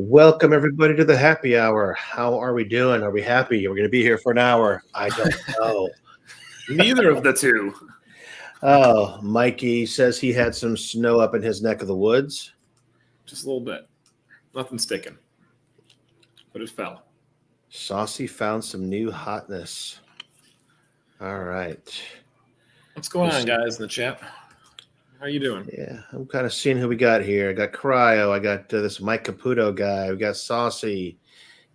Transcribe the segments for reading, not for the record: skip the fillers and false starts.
Welcome everybody to the happy hour. How are we doing? Are we happy? We're going to be here for an hour. I don't know. Neither of the two. Oh, Mikey says he had some snow up in his neck of the woods. Just a little bit. Nothing sticking. But it fell. Saucy found some new hotness. All right. What's going on, guys, in the chat? How you doing? Yeah, I'm kind of seeing who we got here. I got Cryo. I got this Mike Caputo guy. We got Saucy.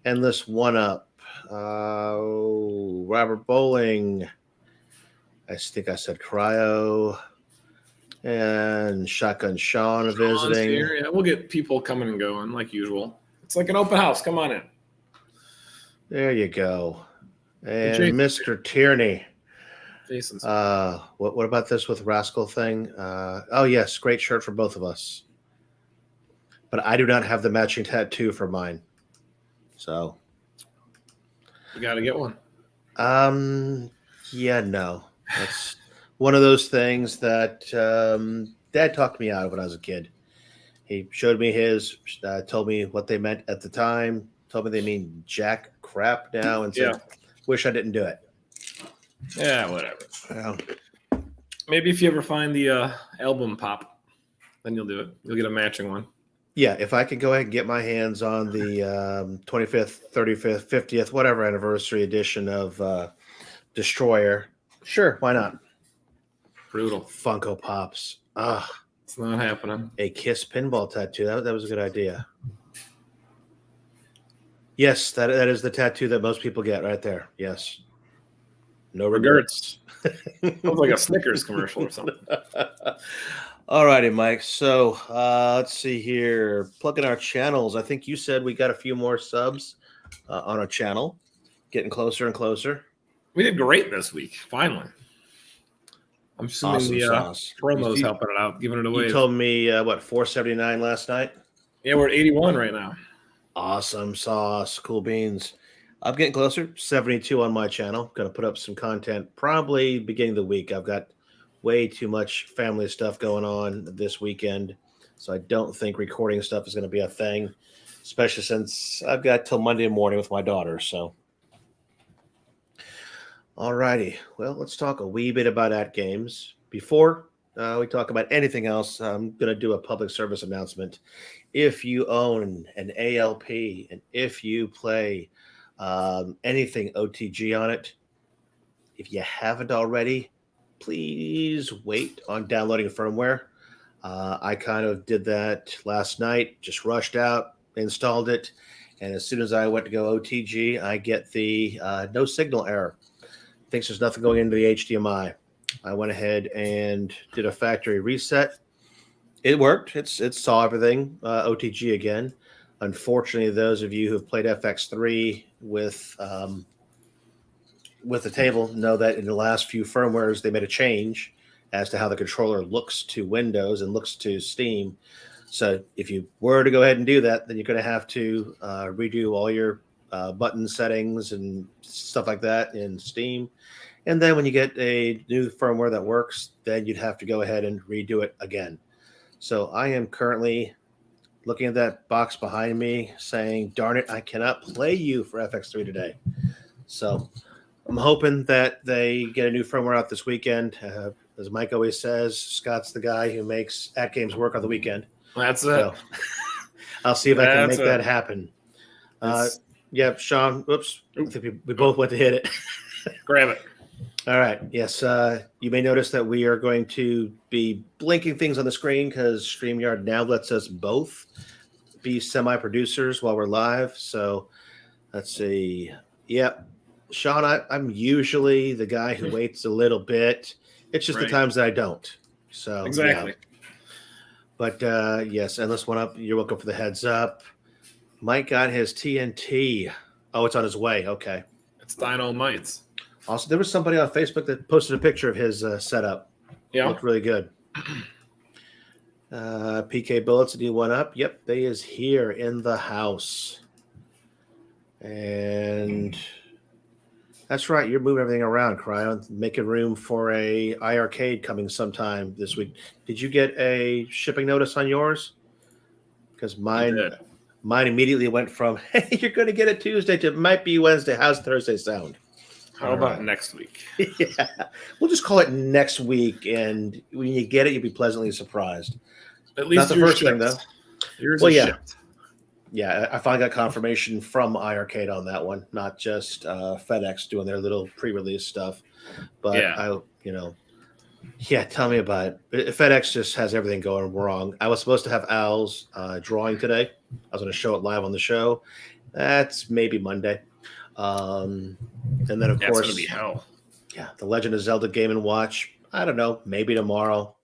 Endless One Up. Robert Bowling. I think I said Cryo. And Shotgun Sean visiting. Here. Yeah, we'll get people coming and going like usual. It's like an open house. Come on in. There you go. And Mr. Tierney. Jason's. What about this with Raskull thing? Oh yes, great shirt for both of us. But I do not have the matching tattoo for mine. So you gotta get one. Yeah, no. That's one of those things that Dad talked me out of when I was a kid. He showed me his, told me what they meant at the time, told me they mean jack crap now, and said, wish I didn't do it. Yeah, whatever. Well, maybe if you ever find the album pop, then you'll do it. You'll get a matching one. Yeah, if I could go ahead and get my hands on the 25th, 35th, 50th, whatever anniversary edition of Destroyer, sure, why not? Brutal. Funko Pops. It's not happening. A Kiss pinball tattoo. That was a good idea. Yes, that is the tattoo that most people get right there. Yes. No regrets. Sounds like a Snickers commercial or something. All righty, Mike. So let's see here. Plugging our channels. I think you said we got a few more subs on our channel. Getting closer and closer. We did great this week, finally. I'm assuming awesome the promo's helping it out, giving it away. You told me, 479 last night? Yeah, we're at 81 right now. Awesome sauce. Cool beans. I'm getting closer. 72 on my channel. Going to put up some content probably beginning of the week. I've got way too much family stuff going on this weekend, so I don't think recording stuff is going to be a thing, especially since I've got till Monday morning with my daughter. So, all righty. Well, let's talk a wee bit about AtGames. Before we talk about anything else, I'm going to do a public service announcement. If you own an ALP and if you play anything OTG on it, if you haven't already, please wait on downloading firmware. I kind of did that last night, just rushed out, installed it, and as soon as I went to go OTG, I get the no signal error. Thinks there's nothing going into the HDMI. I went ahead and did a factory reset. It worked. It saw everything OTG again. Unfortunately, those of you who have played FX3 with the table know that in the last few firmwares, they made a change as to how the controller looks to Windows and looks to Steam. So if you were to go ahead and do that, then you're going to have to redo all your button settings and stuff like that in Steam. And then when you get a new firmware that works, then you'd have to go ahead and redo it again. So I am currently looking at that box behind me saying, darn it, I cannot play you for FX3 today. So I'm hoping that they get a new firmware out this weekend. As Mike always says, Scott's the guy who makes AtGames work on the weekend. That's it. So I'll see if I can make that happen. Yeah, Sean, whoops. I think we both went to hit it. Grab it. All right. Yes, you may notice that we are going to be blinking things on the screen because StreamYard now lets us both be semi-producers while we're live. So let's see. Yep. Sean, I'm usually the guy who waits a little bit. It's just the times that I don't. So exactly. Yeah. But yes, Endless One Up, you're welcome for the heads up. Mike got his TNT. Oh, it's on his way. Okay. It's Dynamites. Also, there was somebody on Facebook that posted a picture of his setup. Yeah. It looked really good. PK Bullets, do one up. Yep, they is here in the house. And that's right. You're moving everything around, Cryo, making room for a iArcade coming sometime this week. Did you get a shipping notice on yours? Because mine Mine immediately went from, hey, you're going to get it Tuesday to might be Wednesday. How's Thursday sound? How about next week? Yeah. We'll just call it next week. And when you get it, you'll be pleasantly surprised. At least not the first thing, though. Yours well, is yeah. shipped. Yeah, I finally got confirmation from iArcade on that one, not just FedEx doing their little pre-release stuff. But tell me about it. FedEx just has everything going wrong. I was supposed to have Al's drawing today. I was going to show it live on the show. That's maybe Monday. And then, of course, it's going to be hell. Yeah, the Legend of Zelda Game & Watch. I don't know, maybe tomorrow.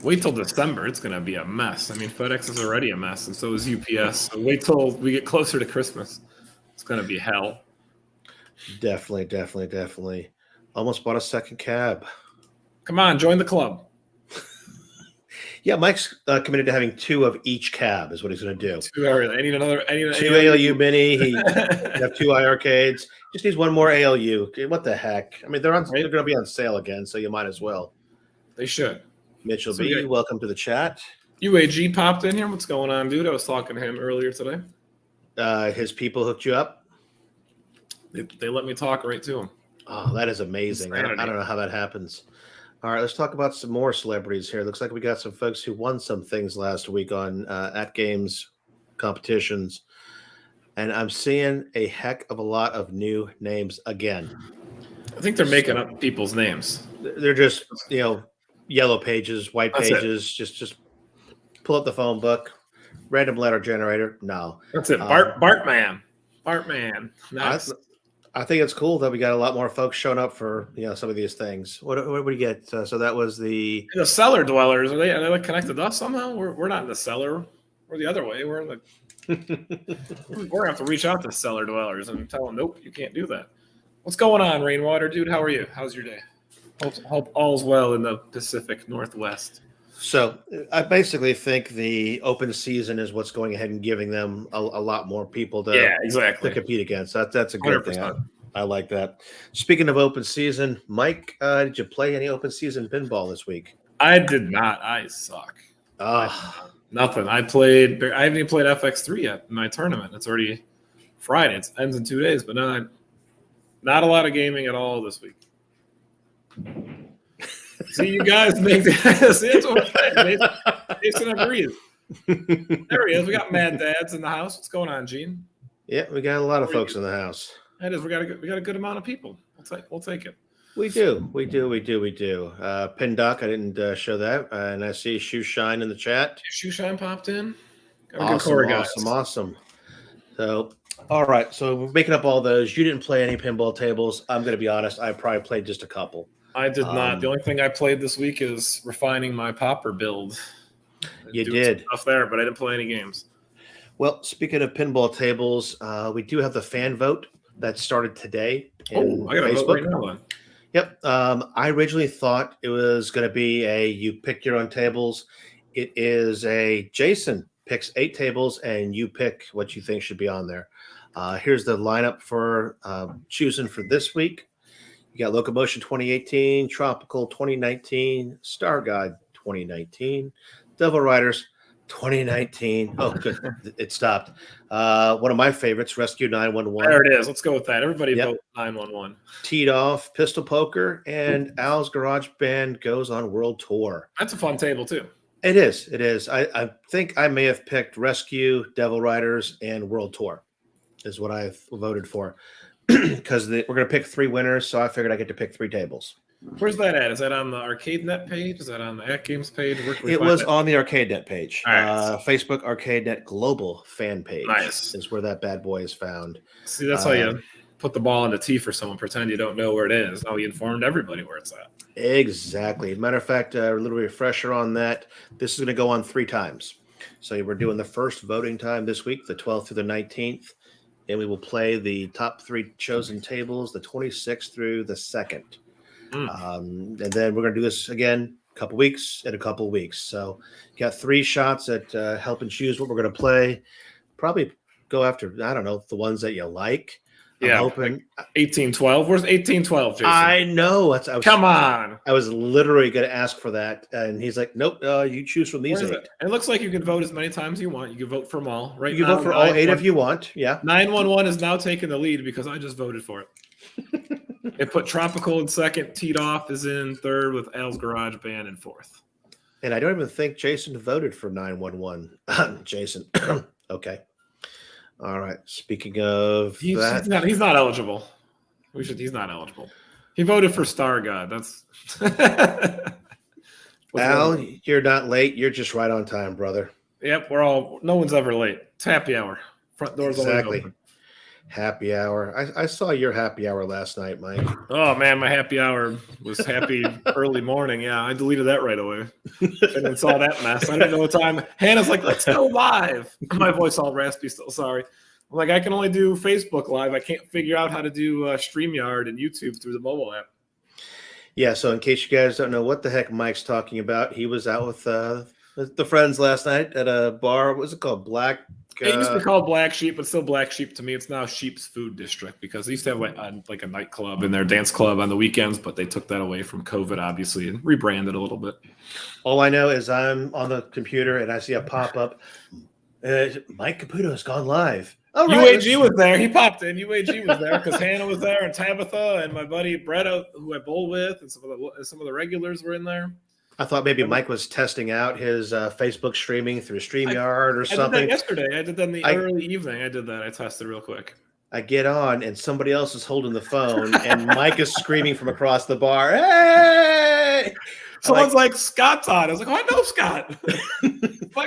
Wait till December. It's going to be a mess. I mean, FedEx is already a mess, and so is UPS. So wait till we get closer to Christmas. It's going to be hell. Definitely. Almost bought a second cab. Come on, join the club. Yeah, Mike's committed to having 2 of each cab is what he's going to do. 2 I need another. 2 ALU Mini. He have 2 iArcades. Just needs 1 more ALU. What the heck? I mean, they're going to be on sale again, so you might as well. They should. Mitchell B, welcome to the chat. UAG popped in here. What's going on, dude? I was talking to him earlier today. His people hooked you up? They let me talk right to him. Oh, that is amazing. I don't know how that happens. All right, let's talk about some more celebrities here. Looks like we got some folks who won some things last week on AtGames competitions. And I'm seeing a heck of a lot of new names again. I think they're making up people's names. They're just, yellow pages, white pages. Just pull up the phone book. Random letter generator. No. That's it. Bartman. Nice. I think it's cool that we got a lot more folks showing up for some of these things. What did we get? So that was the cellar dwellers. Are they like connected to us somehow? We're not in the cellar. We're the other way. We're in the. We're gonna have to reach out to cellar dwellers and tell them, nope, you can't do that. What's going on, Rainwater, dude? How are you? How's your day? Hope all's well in the Pacific Northwest. So I basically think the open season is what's going ahead and giving them a lot more people to compete against. That's a good 100%. Thing. I like that. Speaking of open season, Mike, did you play any open season pinball this week? I did not. I suck. Nothing. I haven't even played FX3 yet in my tournament. It's already Friday. It ends in 2 days, but not a lot of gaming at all this week. See, you guys make this. That's what we're saying. Jason agrees. There he is. We got Mad Dads in the house. What's going on, Gene? Yeah, we got a lot of folks in the house. That is. We got a good amount of people. We'll take it. We do. Pin Doc, I didn't show that, and I see Shoe Shine in the chat. Shoe Shine popped in. Awesome. So, all right. So we're making up all those. You didn't play any pinball tables. I'm going to be honest. I probably played just a couple. I did not. The only thing I played this week is refining my popper build. You did stuff there, but I didn't play any games. Well, speaking of pinball tables, we do have the fan vote that started today. I got to vote right now then. Yep. I originally thought it was going to be you pick your own tables. It is Jason picks 8 tables and you pick what you think should be on there. Here's the lineup for choosing for this week. You got Locomotion 2018, Tropical 2019, Star Guide 2019, Devil Riders 2019. Oh, good. It stopped. One of my favorites, Rescue 911. There it is. Let's go with that. Everybody vote 911. Teed off, Pistol Poker, and Al's Garage Band goes on World Tour. That's a fun table, too. It is. I think I may have picked Rescue, Devil Riders, and World Tour is what I've voted for. Because we're going to pick 3 winners, so I figured I get to pick 3 tables. Where's that at? Is that on the ArcadeNet page? Is that on the AtGames page? It was on the ArcadeNet page. Right. Facebook ArcadeNet Global fan page. Nice. Is where that bad boy is found. See, that's how you put the ball in the tee for someone, pretend you don't know where it is. Now you informed everybody where it's at. Exactly. Matter of fact, a little refresher on that. This is going to go on 3 times. So we're doing the first voting time this week, the 12th through the 19th. And we will play the top 3 chosen tables, the 26th through the 2nd. And then we're going to do this again a couple weeks. So you got 3 shots at helping choose what we're going to play. Probably go after, I don't know, the ones that you like. I'm hoping. Like 1812. Where's 1812, Jason? I know. Come on. I was literally going to ask for that, and he's like, "Nope, you choose from these 8." It looks like you can vote as many times as you want. You can vote for them all. Right You can now, vote for all 8 if you want. Yeah. 911 is now taking the lead because I just voted for it. It put Tropical in second. Teed Off is in third with Al's Garage Band in fourth. And I don't even think Jason voted for 911. Jason. Okay. All right. Speaking of that. He's not eligible. He's not eligible. He voted for Star God. That's Al, you're not late. You're just right on time, brother. Yep, no one's ever late. It's happy hour. Front door's always open. Happy hour. I saw your happy hour last night, Mike. Oh man, my happy hour was happy early morning. Yeah, I deleted that right away. And then saw that mess. I didn't know what time. Hannah's like, "Let's go live." My voice all raspy still. Sorry. I'm like, I can only do Facebook Live. I can't figure out how to do StreamYard and YouTube through the mobile app. Yeah. So in case you guys don't know what the heck Mike's talking about, he was out with the friends last night at a bar. What was it called? It used to be called Black Sheep, but still Black Sheep to me. It's now Sheep's Food District because they used to have like a nightclub in their dance club on the weekends, but they took that away from COVID, obviously, and rebranded a little bit. All I know is I'm on the computer and I see a pop-up. Mike Caputo has gone live. All right, UAG was there. He popped in. UAG was there because Hannah was there and Tabitha and my buddy Brett, who I bowl with, and some of the regulars were in there. I thought maybe Mike was testing out his Facebook streaming through StreamYard or something. I did that yesterday. I did that in the early evening. I did that. I tested real quick. I get on and somebody else is holding the phone and Mike is screaming from across the bar, "Hey!" Someone's like, "Scott's on." I was like, "Oh, I know Scott."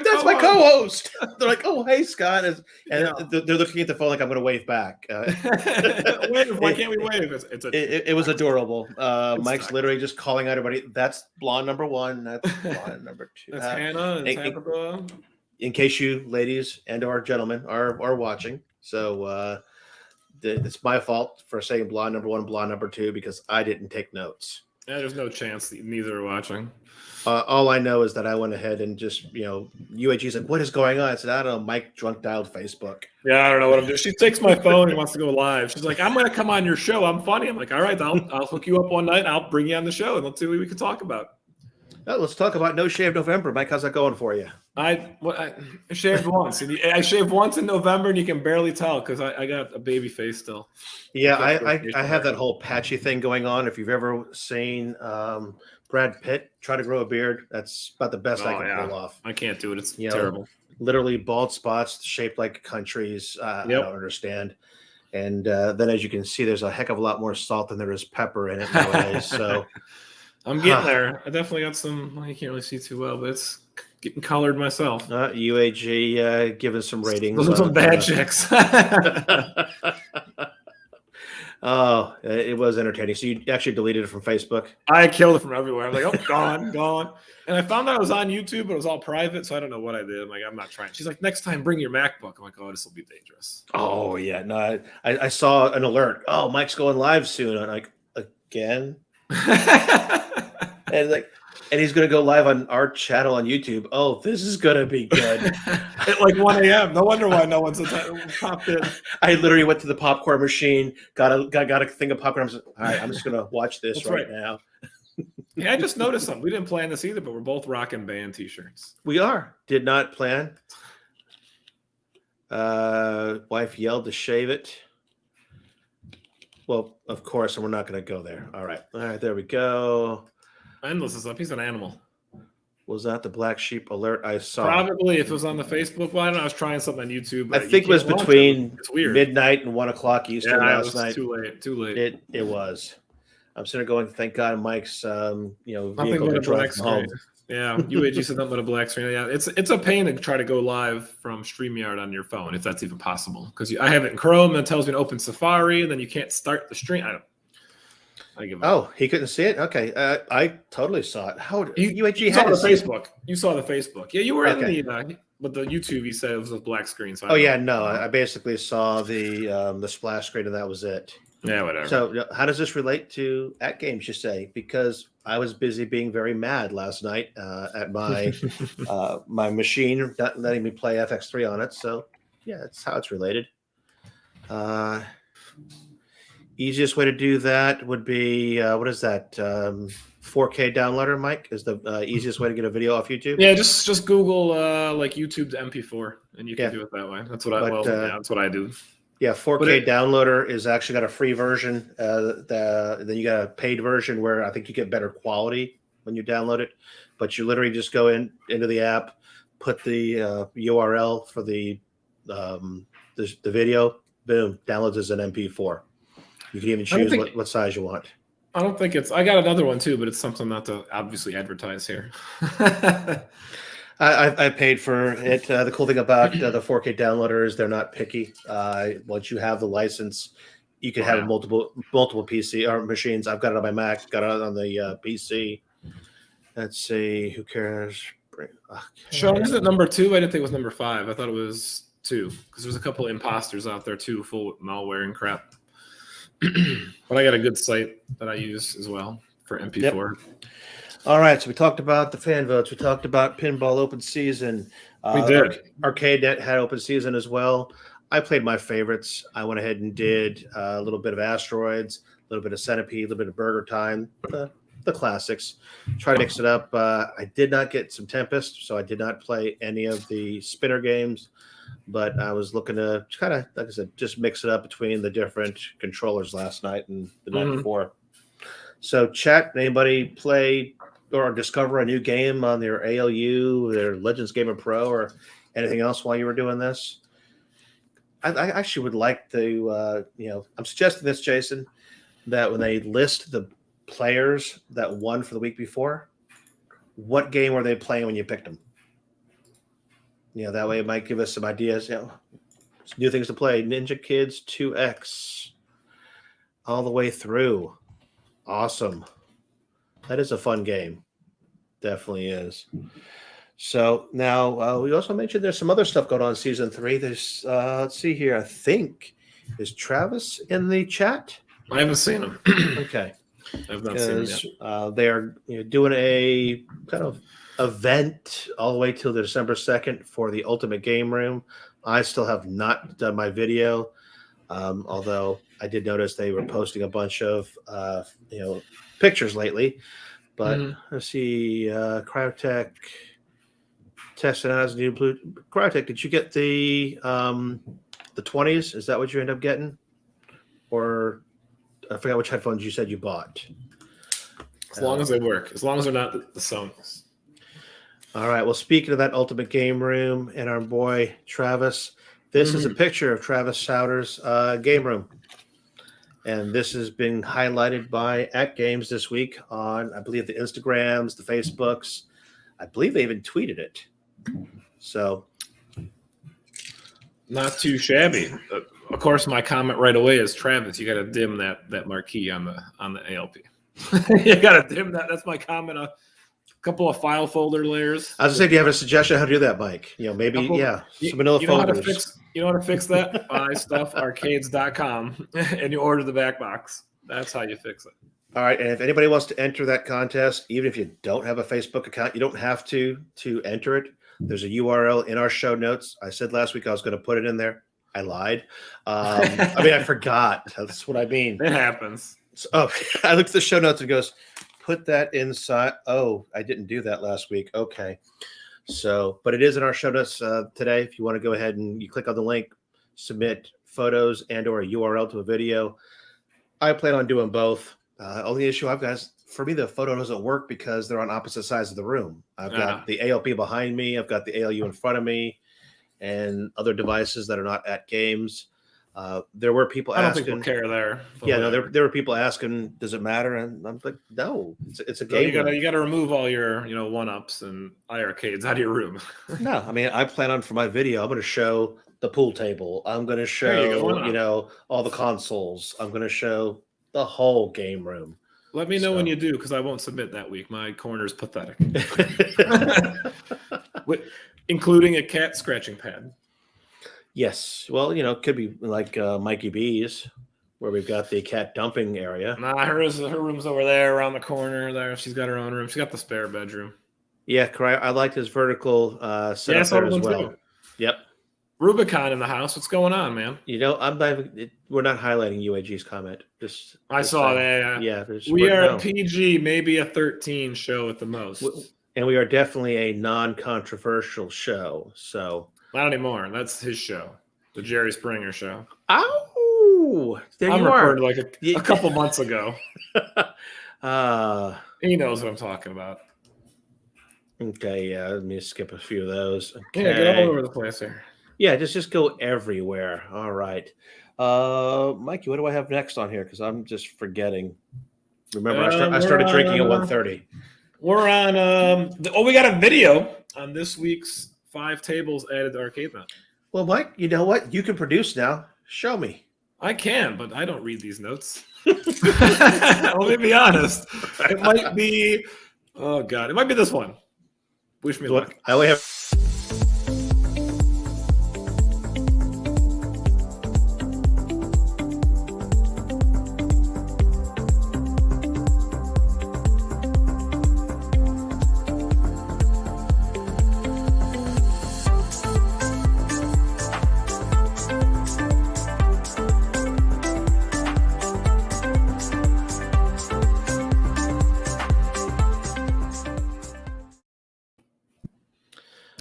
That's my co-host. They're like, "Oh, hey, Scott." And they're looking at the phone like I'm going to wave back. Why can't we wave? It was adorable. Mike's literally just calling out everybody. That's blonde number 1. That's blonde number 2. That's Hannah and Tabitha. In case you ladies and or gentlemen are watching. So it's my fault for saying blonde number 1, blonde number 2, because I didn't take notes. Yeah, there's no chance that neither are watching. All I know is that I went ahead and just, UAG's like, "What is going on?" I said, "I don't know." Mike drunk dialed Facebook. Yeah, I don't know what I'm doing. She takes my phone and wants to go live. She's like, "I'm going to come on your show. I'm funny." I'm like, "All right, I'll hook you up one night. I'll bring you on the show and let's see what we can talk about." Let's talk about No Shave November. Mike, how's that going for you? I shaved once. I shaved once in November, and you can barely tell because I got a baby face still. Yeah, I have that whole patchy thing going on. If you've ever seen Brad Pitt try to grow a beard, that's about the best I can pull off. I can't do it. It's terrible. Literally bald spots shaped like countries. I don't understand. And then, as you can see, there's a heck of a lot more salt than there is pepper in it nowadays. So I'm getting there. I definitely got some. You can't really see too well, but it's getting colored myself. UAG giving some ratings. Those are some bad chicks. Oh, it was entertaining. So you actually deleted it from Facebook? I killed it from everywhere. I'm like, "Oh, gone. And I found out I was on YouTube, but it was all private, so I don't know what I did. I'm like, I'm not trying. She's like, "Next time, bring your MacBook." I'm like, "Oh, this will be dangerous." Oh, yeah. No, I saw an alert. "Oh, Mike's going live soon." I'm like, "Again?" And he's going to go live on our channel on YouTube. Oh, this is going to be good. At like 1 a.m. No wonder why no one's popped in. I literally went to the popcorn machine, got a thing of popcorn. I was like, "All right, I'm just going to watch this right now." Yeah, I just noticed something. We didn't plan this either, but we're both rocking band T-shirts. We are. Did not plan. Wife yelled to shave it. Well, of course, and we're not going to go there. All right, there we go. Endless is up. He's an animal. Was that the black sheep alert I saw? Probably if it was on the Facebook. Well, I don't know. I was trying something on YouTube. I think it was between midnight and 1 o'clock Eastern last night. Too late. It was. I'm sitting there going, thank God Mike's nothing vehicle but to a drive black screen. Yeah, UAG said nothing but a black screen. Yeah, it's a pain to try to go live from StreamYard on your phone if that's even possible. Because I have it in Chrome and it tells me to open Safari and then you can't start the stream. I give up. Oh, he couldn't see it? Okay. I totally saw it. How UAG had the Facebook. You saw the Facebook. Yeah, you were in the but the YouTube he said it was a black screen. So I basically saw the splash screen and that was it. Yeah, whatever. So how does this relate to AtGames, you say? Because I was busy being very mad last night at my my machine not letting me play FX3 on it. So yeah, that's how it's related. Easiest way to do that would be what is that? 4K downloader, Mike, is the easiest way to get a video off YouTube. Yeah, just Google like YouTube's MP4, and you can do it that way. That's what that's what I do. Yeah, 4K downloader is actually got a free version. Then you got a paid version where I think you get better quality when you download it. But you literally just go into the app, put the URL for the video, boom, downloads as an MP4. You can even choose what size you want. I don't think I got another one too, but it's something not to obviously advertise here. I paid for it. The cool thing about the 4K downloader is they're not picky. Once you have the license, you can have multiple PC or machines. I've got it on my Mac, got it on the PC. Let's see, who cares? Okay. Sean, is it number 2? I didn't think it was number 5. I thought it was 2 because there's a couple of imposters out there too, full of malware and crap. But I got a good site that I use as well for MP4. Yep. All right, so we talked about the fan votes. We talked about Pinball Open Season. We did. ArcadeNet had Open Season as well. I played my favorites. I went ahead and did a little bit of Asteroids, a little bit of Centipede, a little bit of Burger Time, the classics. Try to mix it up. I did not get some Tempest, so I did not play any of the spinner games. But I was looking to kind of, like I said, just mix it up between the different controllers last night and the night before. So, chat, anybody play or discover a new game on their ALU, their Legends Gamer Pro, or anything else while you were doing this? I actually would like to, I'm suggesting this, Jason, that when they list the players that won for the week before, what game were they playing when you picked them? That way it might give us some ideas. New things to play. Ninja Kids 2X all the way through. Awesome. That is a fun game. Definitely is. So now we also mentioned there's some other stuff going on in Season 3. There's, let's see here. I think, is Travis in the chat? I haven't seen him. Okay. I've not seen him yet. They are doing a kind of event all the way till December 2nd for the Ultimate Game Room. I still have not done my video, although I did notice they were posting a bunch of pictures lately. But let's see, Cryotech testing out as a new blue. Cryotech, did you get the 20s? Is that what you end up getting? Or I forgot which headphones you said you bought. As long as they work. As long as they're not the Sonys. All right. Well, speaking of that Ultimate Game Room and our boy Travis, this is a picture of Travis Souter's game room. And this has been highlighted by AtGames this week on, I believe, the Instagrams, the Facebooks. I believe they even tweeted it. So, not too shabby. Of course, my comment right away is, Travis, you got to dim that marquee on the ALP. You got to dim that. That's my comment. A couple of file folder layers. I was saying, do you have a suggestion how to do that, Mike? Maybe, some vanilla folders. You know how to fix that? Buy stuffarcades.com and you order the back box. That's how you fix it. All right. And if anybody wants to enter that contest, even if you don't have a Facebook account, you don't have to enter it. There's a URL in our show notes. I said last week I was going to put it in there. I lied. I forgot. That's what I mean. It happens. So, I looked at the show notes and goes, put that inside. Oh, I didn't do that last week. Okay. So, but it is in our show notes today. If you want to go ahead and you click on the link, submit photos and or a URL to a video. I plan on doing both. Only issue I've got is, for me, the photo doesn't work because they're on opposite sides of the room. I've got the ALP behind me. I've got the ALU in front of me and other devices that are not AtGames. There were people asking. I don't think we'll care there. Yeah, no, there were people asking, does it matter? And I'm like, no, it's a game. You got to remove all your one-ups and iArcades out of your room. No, I mean, I plan on, for my video, I'm going to show the pool table. I'm going to show all the consoles. I'm going to show the whole game room. Let me know when you do, because I won't submit that week. My corner's pathetic. Including a cat scratching pad. Yes. Well, it could be like Mikey B's, where we've got the cat dumping area. Nah, her room's over there around the corner there. She's got her own room. She's got the spare bedroom. Yeah, I like his vertical setup there as well. Too. Yep. Rubicon in the house. What's going on, man? You know, we're not highlighting UAG's comment. I saw that. Yeah, we are a PG, maybe a 13 show at the most. And we are definitely a non-controversial show. So not anymore. That's his show, the Jerry Springer show. Oh, there I'm you are. Like a couple months ago. He knows what I'm talking about. Okay, yeah. Let me skip a few of those. Okay. Yeah, get all over the place here. Yeah, just go everywhere. All right. Mikey, what do I have next on here? Because I'm just forgetting. Remember, I started drinking at 1:30. We're on we got a video on this week's 5 tables added to ArcadeNet. Well, Mike, you know what? You can produce now. Show me. I can, but I don't read these notes. Let me be honest. It might be it might be this one. Wish me luck. I only have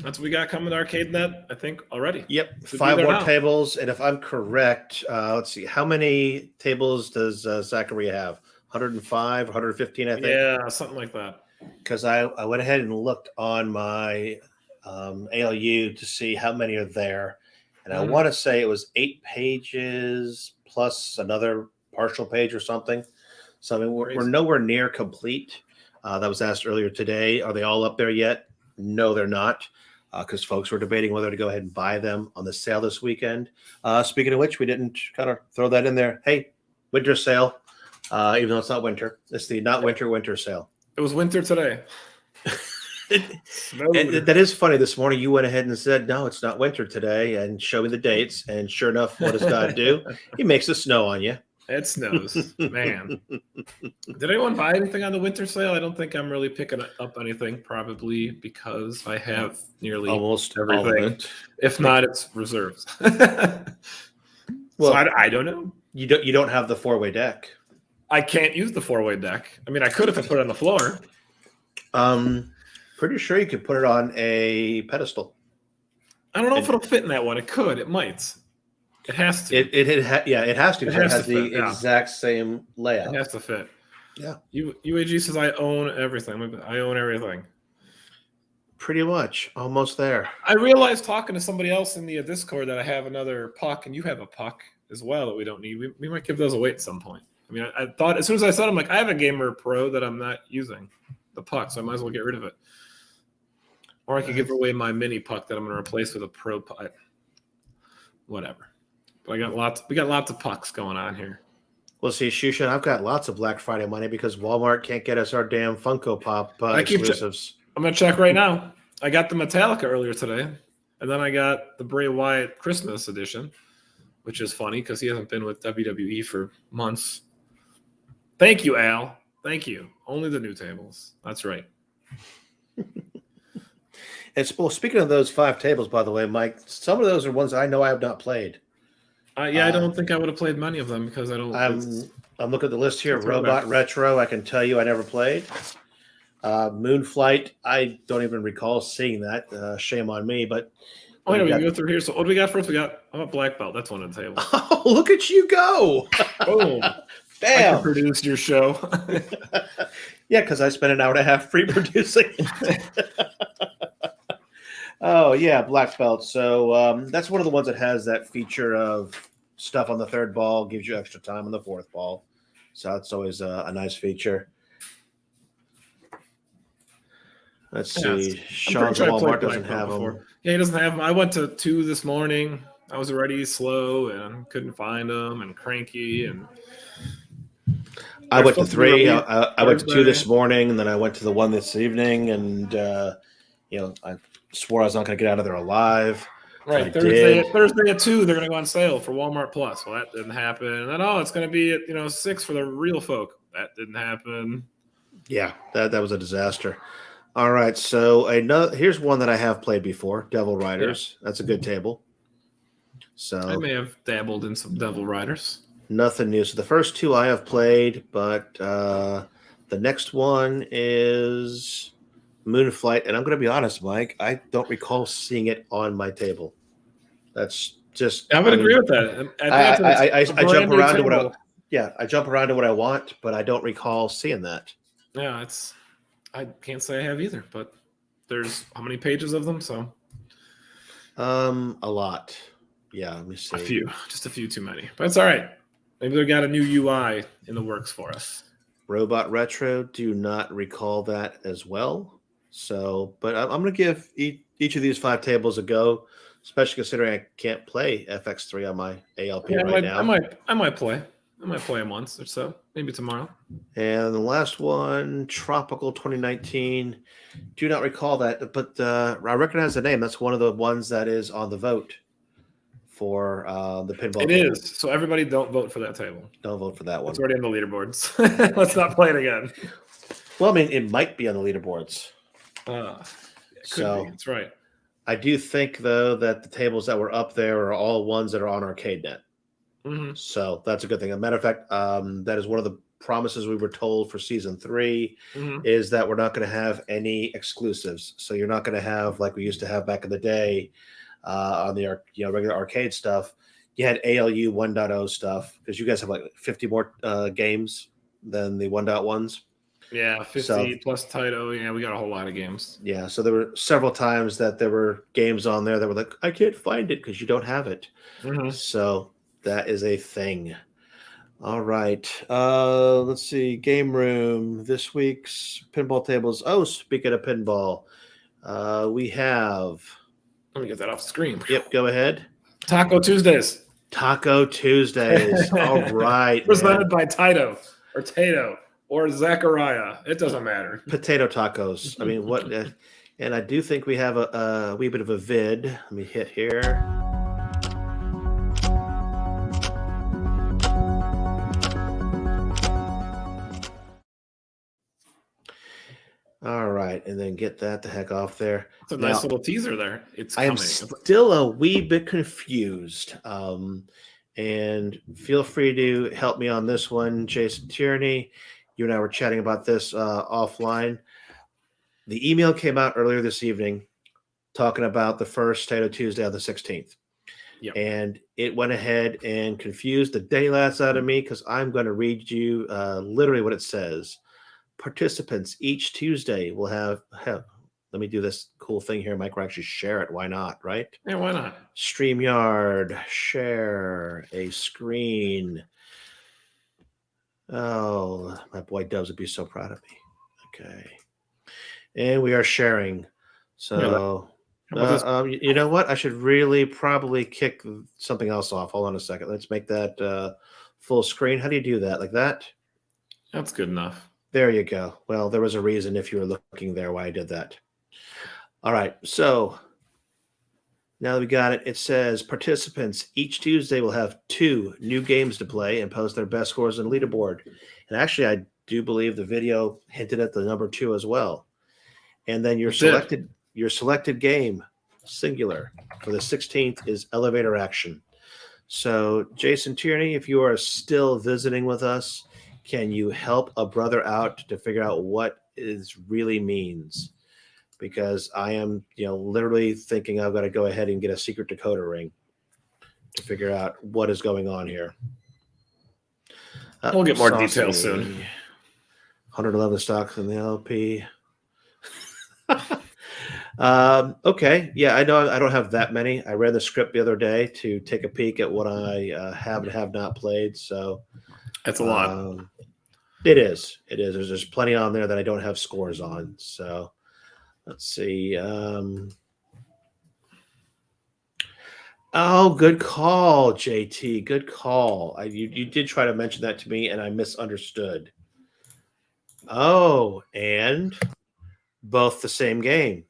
That's what we got coming to ArcadeNet, I think, already. Yep, 5 more tables. And if I'm correct, let's see, how many tables does Zachary have? 105, 115, I think? Yeah, something like that. Because I went ahead and looked on my ALU to see how many are there. And I want to say it was 8 pages plus another partial page or something. So, I mean, we're nowhere near complete. That was asked earlier today. Are they all up there yet? No, they're not. Because folks were debating whether to go ahead and buy them on the sale this weekend. Speaking of which, we didn't kind of throw that in there. Hey, winter sale, even though it's not winter. It's the not winter sale. It was winter today. And that is funny. This morning you went ahead and said, no, it's not winter today, and show me the dates. And sure enough, what does God do? He makes the snow on you. It snows, man. Did anyone buy anything on the winter sale? I don't think I'm really picking up anything, probably because I have nearly almost everything. If not, it's reserves. Well, so I don't know. You don't have the 4-way deck. I can't use the 4-way deck. I mean, I could if I put it on the floor. Pretty sure you could put it on a pedestal. I don't know if it'll fit in that one. It could. It might. It has to. It has to. It has the exact same layout. It has to fit. Yeah. UAG says I own everything. I own everything. Pretty much. Almost there. I realized talking to somebody else in the Discord that I have another puck, and you have a puck as well that we don't need. We might give those away at some point. I mean, I thought as soon as I said, I'm like, I have a Gamer Pro that I'm not using, the puck, so I might as well get rid of it. Or I could give away my mini puck that I'm going to replace with a Pro puck. Whatever. But we got lots of pucks going on here. Well, see, Shushan, I've got lots of Black Friday money because Walmart can't get us our damn Funko Pop exclusives. I'm going to check right now. I got the Metallica earlier today, and then I got the Bray Wyatt Christmas edition, which is funny because he hasn't been with WWE for months. Thank you, Al. Thank you. Only the new tables. That's right. Well, speaking of those 5 tables, by the way, Mike, some of those are ones I know I have not played. I don't think I would have played many of them because I don't. I'm looking at the list here. Robot Retro, I can tell you I never played. Moonflight, I don't even recall seeing that. Shame on me, but. Oh, yeah, we can go through here. So what do we got first? I'm a black belt. That's one of the tables. Oh, look at you go. Boom. Bam. I produced your show. Yeah, because I spent an hour and a half pre-producing. Oh, yeah, black belt. So that's one of the ones that has that feature of stuff on the 3rd ball, gives you extra time on the 4th ball. So that's always a nice feature. Let's see. Sean's Walmart doesn't have them. Yeah, he doesn't have them. I went to 2 this morning. I was already slow and couldn't find them and cranky. And I went to 3. I went to 2 this morning, and then I went to the 1 this evening. And, I swore I was not going to get out of there alive. Right. Thursday at 2, they're going to go on sale for Walmart Plus. Well, that didn't happen. And then, it's going to be at 6 for the real folk. That didn't happen. Yeah, that was a disaster. All right, so here's one that I have played before, Devil Riders. Yeah. That's a good table. So I may have dabbled in some Devil Riders. nothing new. So the first two I have played, but the next one is Moonflight, and I'm going to be honest, Mike, I don't recall seeing it on my table. That's just. I would agree with that. I jump around to what I. table. Yeah, I jump around to what I want, but I don't recall seeing that. Yeah, I can't say I have either, but there's how many pages of them? So A lot. Yeah, let me see. just a few too many, but it's all right. Maybe they got a new UI in the works for us. Robot Retro, do not recall that as well. So, but I'm going to give each of these 5 tables a go, especially considering I can't play FX3 on my ALP now. I might play. I might play them once or so, maybe tomorrow. And the last one, Tropical 2019. Do not recall that, but I recognize the name. That's one of the ones that is on the vote for the pinball. It is. So everybody don't vote for that table. Don't vote for that one. It's already on the leaderboards. Let's not play it again. Well, I mean, it might be on the leaderboards. So that's right. I do think, though, that the tables that were up there are all ones that are on ArcadeNet. Mm-hmm. So that's a good thing. As a matter of fact, that is one of the promises we were told for season 3 is that we're not going to have any exclusives. So you're not going to have, like we used to have back in the day on the regular arcade stuff. You had ALU 1.0 stuff because you guys have like 50 more games than the 1.1s. Yeah, 50 plus Taito. Yeah, we got a whole lot of games. Yeah, so there were several times that there were games on there that were like, I can't find it because you don't have it. Mm-hmm. So that is a thing. All right. Let's see. Game room. This week's pinball tables. Oh, speaking of pinball, we have. Let me get that off the screen. Yep, go ahead. Taco Tuesdays. Taco Tuesdays. All right. Presented by Taito or Tato or Zachariah. It doesn't matter. Potato tacos. I mean, what? And I do think we have a wee bit of a vid. Let me hit here. All right, and then get that the heck off there. It's a nice little teaser there. I am still a wee bit confused. And feel free to help me on this one, Jason Tierney. You and I were chatting about this offline. The email came out earlier this evening talking about the first Tato Tuesday on the 16th. Yep. And it went ahead and confused the daylights out of me because I'm going to read you literally what it says. Participants each Tuesday will have let me do this cool thing here, Mike. We'll actually share it. Why not, right? Yeah, why not? StreamYard, share a screen. Oh, my boy Dubs would be so proud of me. Okay. And we are sharing. So, you know what? I should really probably kick something else off. Hold on a second. Let's make that full screen. How do you do that? Like that? That's good enough. There you go. Well, there was a reason if you were looking there why I did that. All right. So now that we got it, it says participants each Tuesday will have 2 new games to play and post their best scores on the leaderboard. And actually, I do believe the video hinted at the number 2 as well. And then your selected game, singular, for the 16th is Elevator Action. So, Jason Tierney, if you are still visiting with us, can you help a brother out to figure out what it really means? Because I am, literally thinking I've got to go ahead and get a secret decoder ring to figure out what is going on here. We'll get more details soon. 111 stocks in the LP. Okay. Yeah, I know I don't have that many. I read the script the other day to take a peek at what I have and have not played. So that's a lot. It is. There's plenty on there that I don't have scores on. So let's see. Oh, good call, JT. Good call. You did try to mention that to me, and I misunderstood. Oh, and both the same game.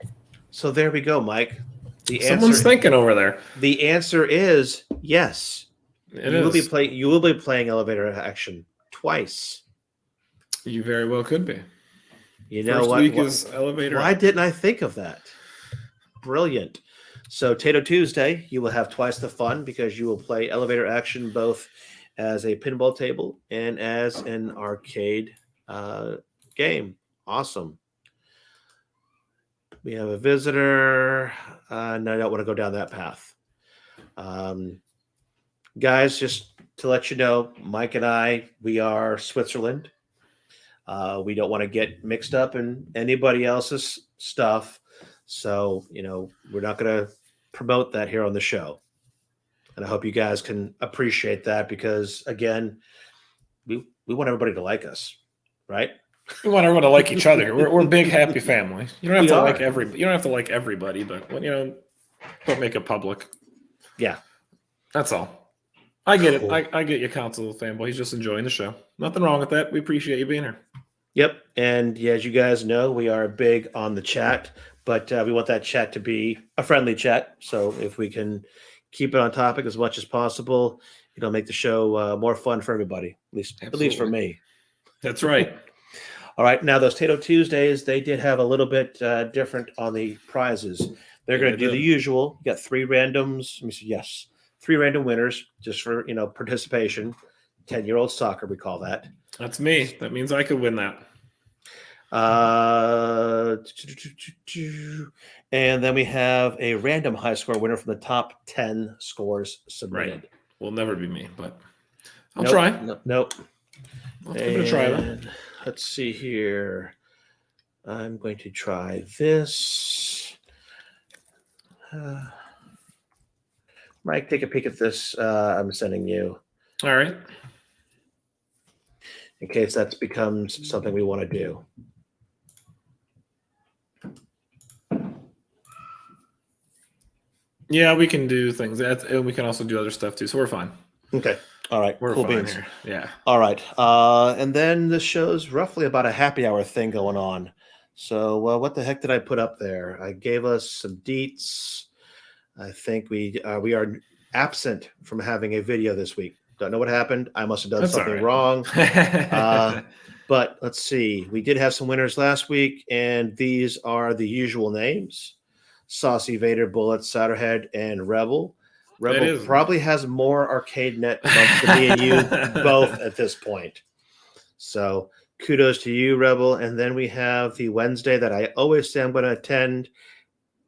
So there we go, Mike. Someone's thinking over there. The answer is yes. You will be playing Elevator Action twice. You very well could be. You know First what? week is Elevator. Why didn't I think of that? Brilliant. So Tato Tuesday, you will have twice the fun because you will play elevator action both as a pinball table and as an arcade game. Awesome. We have a visitor. No, I don't want to go down that path. Guys, just to let you know, Mike and I, we are Switzerland. We don't want to get mixed up in anybody else's stuff. So, we're not going to promote that here on the show. And I hope you guys can appreciate that because, again, we want everybody to like us, right? We want everyone to like each other. We're a big, happy family. You don't have to like everybody. You don't have to like everybody, but don't make it public. Yeah, that's all. I get cool. it. I get your counsel, fanboy. He's just enjoying the show. Nothing wrong with that. We appreciate you being here. Yep. And as you guys know, we are big on the chat, but we want that chat to be a friendly chat. So if we can keep it on topic as much as possible, it'll make the show more fun for everybody, at least for me. That's right. All right. Now, those Tato Tuesdays, they did have a little bit different on the prizes. They're going to do the usual. You got 3 randoms. Let me see. Yes. 3 random winners just for, participation. 10-year-old soccer, we call that. That's me. That means I could win that. And then we have a random high score winner from the top 10 scores submitted. Right. Will never be me, but I'll try. Nope. I'll give it a try, though. Let's see here. I'm going to try this. Mike, take a peek at this. I'm sending you. All right. In case that becomes something we want to do. Yeah, we can do things. And we can also do other stuff, too. So we're fine. Okay. All right. We're cool fine beans. here. Yeah. All right. And then this show's roughly about a happy hour thing going on. So what the heck did I put up there? I gave us some deets. I think we are absent from having a video this week. Don't know what happened. I must have done something wrong. But let's see. We did have some winners last week, and these are the usual names. Saucy Vader, Bullet, Solderhead, and Rebel. Rebel probably has more arcade net bumps than me and you both at this point. So kudos to you, Rebel. And then we have the Wednesday that I always say I'm going to attend,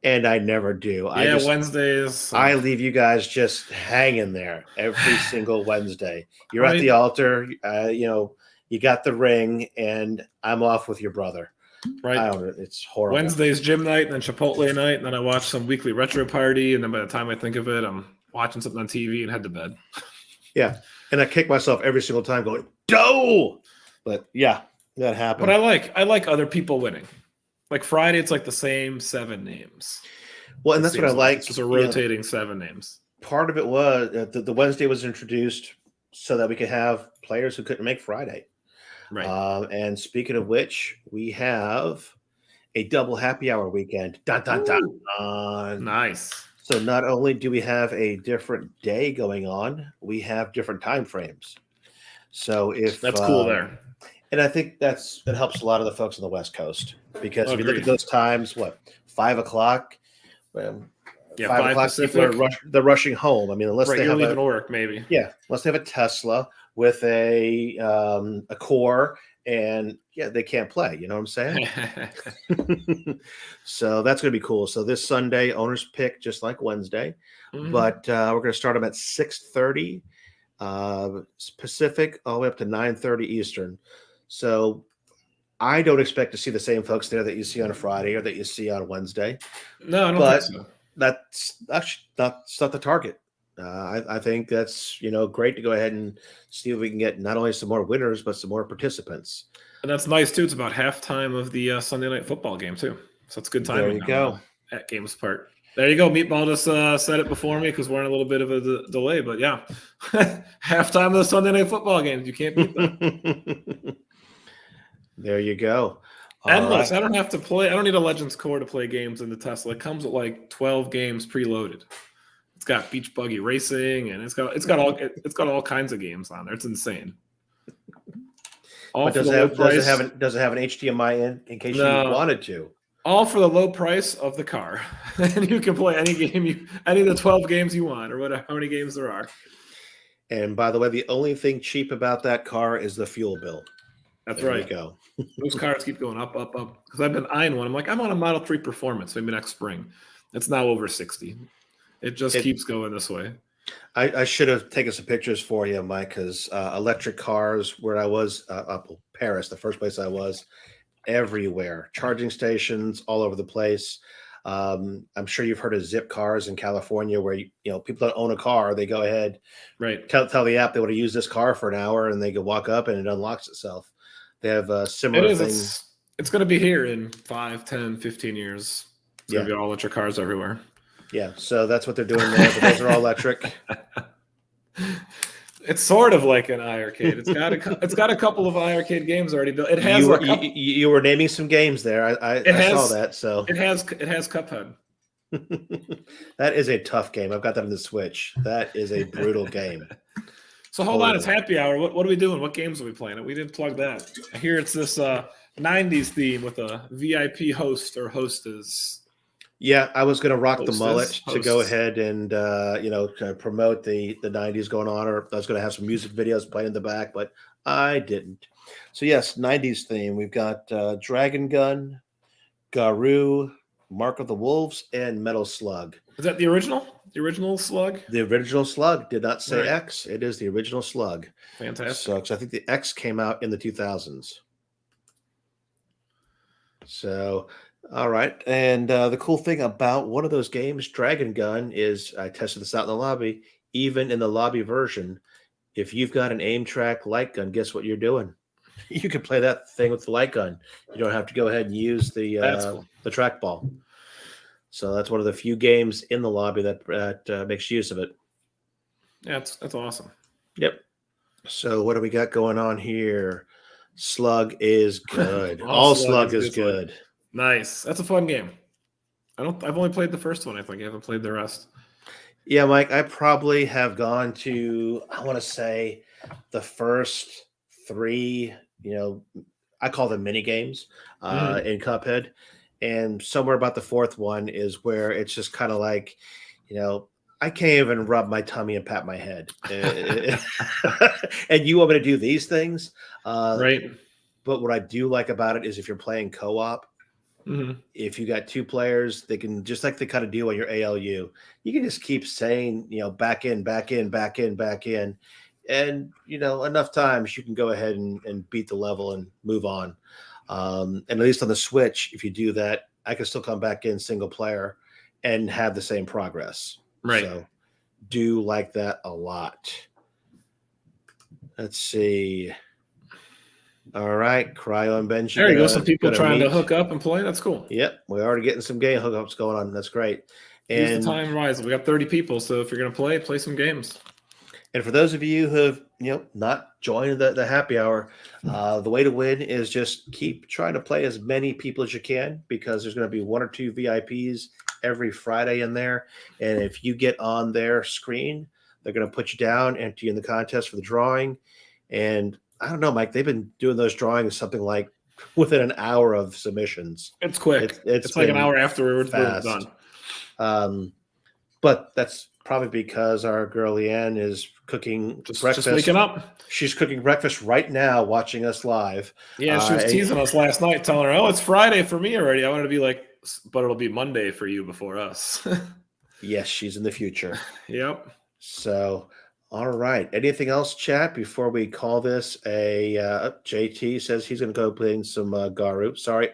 and I never do. Wednesdays. I leave you guys just hanging there every single Wednesday. You're at the altar. You got the ring, and I'm off with your brother. Right. It's horrible. Wednesday's gym night, and then Chipotle night, and then I watch some weekly retro party, and then by the time I think of it, I'm watching something on TV and head to bed. Yeah. And I kick myself every single time going, "Doh!" But yeah, that happened. But I like other people winning. Like Friday, it's like the same 7 names. Well, and that's what I like. It's just a rotating 7 names. Part of it was the Wednesday was introduced so that we could have players who couldn't make Friday. Right. And speaking of which, we have a double happy hour weekend. Dun, dun, dun, dun. Nice. So not only do we have a different day going on, we have different time frames. So if that's cool there. And I think that helps a lot of the folks on the West Coast because if you look at those times, 5 o'clock? 5 o'clock, people they're rushing home. I mean, unless they you're have leaving work, maybe. Yeah, unless they have a Tesla with a core, and they can't play. You know what I'm saying? So that's going to be cool. So this Sunday, owners pick just like Wednesday, but we're going to start them at 6:30 Pacific, all the way up to 9:30 Eastern. So I don't expect to see the same folks there that you see on a Friday or that you see on Wednesday. No, I don't think so. That's not the target. I think that's great to go ahead and see if we can get not only some more winners but some more participants. And that's nice too. It's about halftime of the Sunday night football game too, so it's good time. There you go. At Games part. There you go. Meatball just said it before me because we're in a little bit of a delay, but yeah, halftime of the Sunday night football games. You can't beat that. There you go. Endless. Right. I don't have to play. I don't need a Legends core to play games in the Tesla. It comes with like 12 games preloaded. It's got beach buggy racing, and it's got all kinds of games on there. It's insane. But does it have an HDMI in case you wanted to? All for the low price of the car. And you can play any game, any of the 12 games you want, or whatever, how many games there are. And by the way, the only thing cheap about that car is the fuel bill. That's there right. You go. Those cars keep going up, up, up. Because I've been eyeing one. I'm like, I'm on a Model 3 Performance, maybe next spring. It's now over 60. It just keeps going this way. I should have taken some pictures for you, Mike, because electric cars, where I was, up Paris, the first place I was, everywhere. Charging stations all over the place. I'm sure you've heard of Zip cars in California, where people don't own a car. They go ahead, right? Tell the app they want to use this car for an hour, and they can walk up and it unlocks itself. They have similar things. It's going to be here in 5, 10, 15 years. It's going to be all electric cars everywhere. Yeah, so that's what they're doing there. But those are all electric. It's sort of like an iArcade. It's got a couple of iArcade games already built. It has. You were naming some games there. I saw that. So it has Cuphead. That is a tough game. I've got that on the Switch. That is a brutal game. So hold on, it's happy hour. What are we doing? What games are we playing? We didn't plug that. I hear it's this 90s theme with a VIP host or hostess. Yeah, I was going to rock the mullet to go ahead and promote the 90s going on, or I was going to have some music videos playing in the back, but I didn't. So yes, 90s theme. We've got Dragon Gun, Garou, Mark of the Wolves, and Metal Slug. Is that the original? The original Slug? The original Slug. Did not say X. It is the original Slug. Fantastic. So I think the X came out in the 2000s. So, all right. And the cool thing about one of those games, Dragon Gun, is I tested this out in the lobby. Even in the lobby version, if you've got an aim track light gun, guess what you're doing? You can play that thing with the light gun. You don't have to go ahead and use the trackball. So that's one of the few games in the lobby that makes use of it. Yeah, that's awesome. Yep. So what do we got going on here? Slug is good. All Slug is good. Nice. That's a fun game. I've only played the first one, I think. I haven't played the rest. Yeah, Mike, I probably have gone to, I want to say, the first 3, I call them mini games in Cuphead. And somewhere about the 4th one is where it's just kind of like, I can't even rub my tummy and pat my head. And you want me to do these things? Right. But what I do like about it is if you're playing co-op, if you got 2 players, they can, just like they kind of do on your ALU, you can just keep saying, back in, back in, back in, back in. And, enough times you can go ahead and beat the level and move on. And at least on the Switch, if you do that, I can still come back in single player and have the same progress. Right. So do like that a lot. Let's see. All right. Cryo and Benji. There you go. Some people trying to hook up and play. That's cool. Yep. We're already getting some game hookups going on. That's great. And use the time wisely. We got 30 people. So if you're going to play some games. And for those of you who have, not joined the happy hour, the way to win is just keep trying to play as many people as you can, because there's going to be 1 or 2 VIPs every Friday in there. And if you get on their screen, they're going to put you down, enter you in the contest for the drawing. And I don't know, Mike, they've been doing those drawings something like within an hour of submissions. It's quick. It's like an hour after we're done. But that's probably because our girl Leanne is cooking breakfast. Just waking up. She's cooking breakfast right now, watching us live. Yeah, she was teasing us last night, telling her, "Oh, it's Friday for me already." I wanted to be like, "But it'll be Monday for you before us." Yes, she's in the future. Yep. So, all right. Anything else, chat, before we call this a JT says he's going to go play in some Garou. Sorry,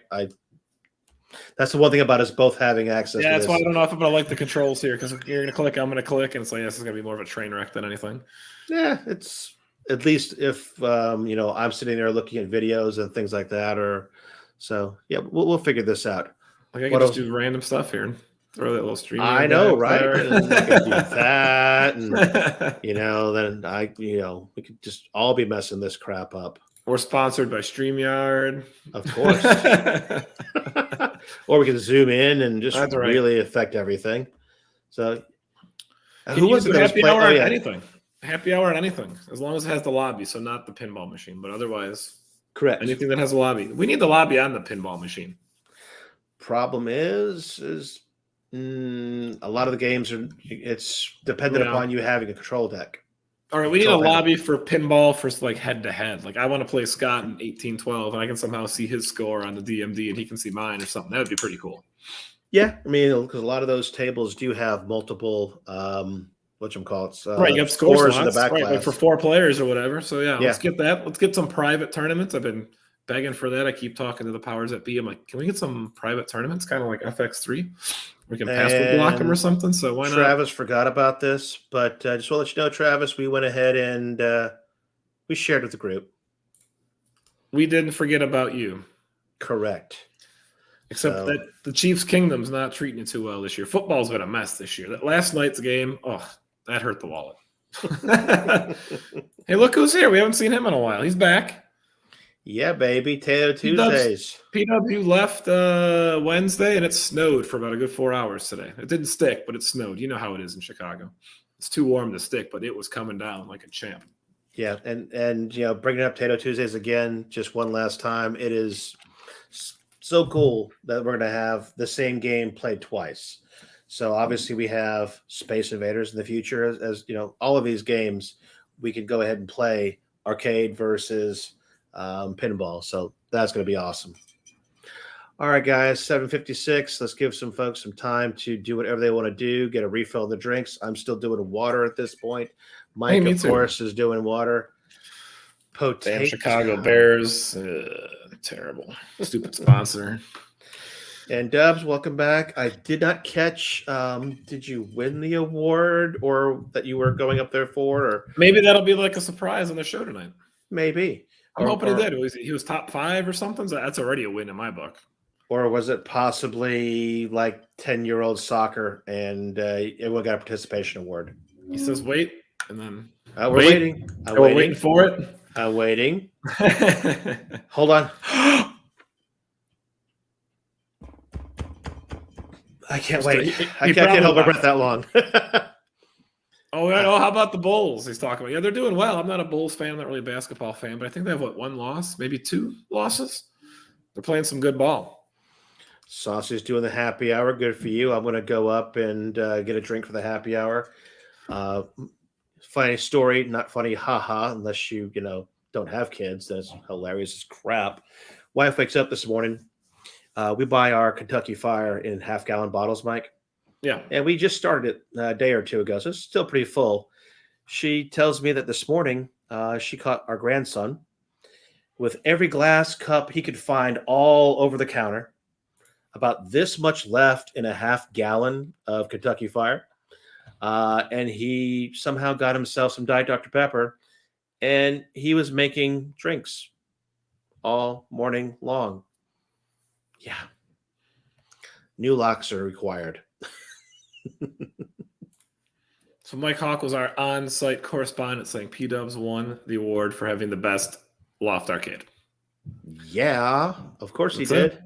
that's the one thing about us both having access. Yeah, to that's this. why I don't know if I'm going to like the controls here, because you're going to click, I'm going to click, and it's like, this is going to be more of a train wreck than anything. Yeah, it's at least if I'm sitting there looking at videos and things like that, or so. Yeah, we'll figure this out. Like I can just do random stuff here and throw that little stream. I know, right? And I can do that, and then we could just all be messing this crap up. We're sponsored by StreamYard, of course. Or we can zoom in and just really affect everything. So, who was it? Happy hour on anything. Happy hour on anything, as long as it has the lobby. So not the pinball machine, but otherwise, correct. Anything that has a lobby. We need the lobby on the pinball machine. Problem is a lot of the games it's dependent upon you having a control deck. All right, we need a lobby for pinball for like head-to-head. Like I want to play Scott in 1812, and I can somehow see his score on the DMD, and he can see mine or something. That would be pretty cool. Yeah, I mean, because a lot of those tables do have multiple, whatchamacallits, right, you have scores in the back right, glass. like for 4 players or whatever. So yeah, let's get that. Let's get some private tournaments. I've been begging for that. I keep talking to the powers that be. I'm like, can we get some private tournaments, kind of like FX3? We can password block them or something. So why not? Travis forgot about this, but I just want to let you know, Travis, we went ahead and we shared with the group. We didn't forget about you. Correct. Except that the Chiefs' Kingdom's not treating you too well this year. Football's been a mess this year. That last night's game, that hurt the wallet. Hey, look who's here. We haven't seen him in a while. He's back. Yeah, baby. Taylor Tuesdays. PW left Wednesday, and it snowed for about a good 4 hours today. It didn't stick, but it snowed. You know how it is in Chicago. It's too warm to stick, but it was coming down like a champ. Yeah, and bringing up Tato Tuesdays again, just one last time. It is so cool that we're going to have the same game played twice. So obviously we have Space Invaders in the future. As all of these games, we can go ahead and play arcade versus pinball. So that's going to be awesome. All right, guys, 7:56. Let's give some folks some time to do whatever they want to do, get a refill of the drinks. I'm still doing water at this point. Mike, of course, is doing water. Damn Chicago Bears. Terrible. Stupid sponsor. And Dubs, welcome back. I did not catch. Did you win the award or that you were going up there for? Or maybe that'll be like a surprise on the show tonight. Maybe. I'm hoping he did. He was top 5 or something. So that's already a win in my book. Or was it possibly like 10-year-old soccer and everyone got a participation award? He says, wait. And then we're waiting. We're waiting for it. I'm waiting. Hold on. I can't wait. I can't hold my breath that long. How about the Bulls he's talking about? Yeah, they're doing well. I'm not a Bulls fan. I'm not really a basketball fan, but I think they have, 1 loss, maybe 2 losses? They're playing some good ball. Saucy's doing the happy hour. Good for you. I'm going to go up and get a drink for the happy hour. Funny story, not funny, haha, unless you don't have kids. That's hilarious as crap. Wife wakes up this morning. We buy our Kentucky Fire in half-gallon bottles, Mike. Yeah. And we just started it a day or two ago, so it's still pretty full. She tells me that this morning she caught our grandson with every glass cup he could find all over the counter, about this much left in a half-gallon of Kentucky Fire. And he somehow got himself some Diet Dr. Pepper, and he was making drinks all morning long. Yeah. New locks are required. So Mike Hawk was our on-site correspondent saying P-Dubs won the award for having the best loft arcade. Yeah, of course he did.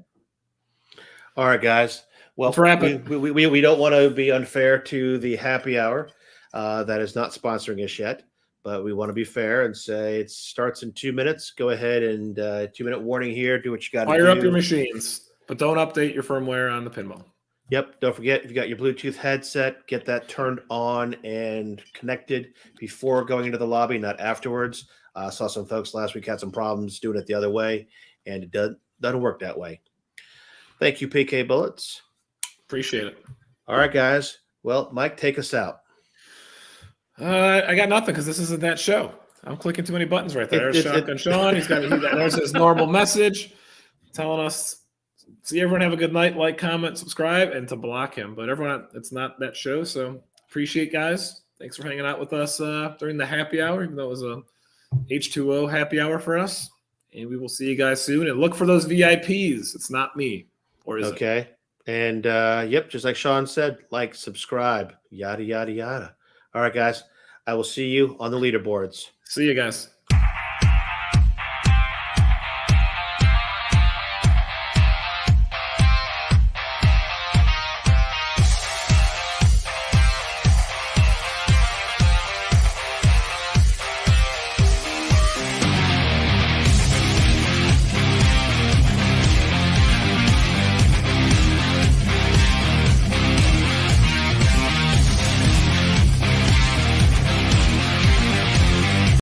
All right, guys. Well, we don't want to be unfair to the happy hour that is not sponsoring us yet, but we want to be fair and say it starts in 2 minutes. Go ahead and 2-minute warning here. Do what you got to do. Fire up your machines, but don't update your firmware on the pinball. Yep. Don't forget, if you got your Bluetooth headset, get that turned on and connected before going into the lobby, not afterwards. I saw some folks last week had some problems doing it the other way, and it doesn't work that way. Thank you, PK Bullets. Appreciate it. All right, guys. Well, Mike, take us out. I got nothing because this isn't that show. I'm clicking too many buttons right there. There's Shotgun Sean. He's got there's his normal message telling us, see everyone have a good night, like, comment, subscribe, and to block him. But everyone, it's not that show. So appreciate guys. Thanks for hanging out with us during the happy hour, even though it was a H2O happy hour for us. And we will see you guys soon. And look for those VIPs. It's not me. Or is it? Okay. And, just like Sean said, like, subscribe, yada, yada, yada. All right, guys. I will see you on the leaderboards. See you guys.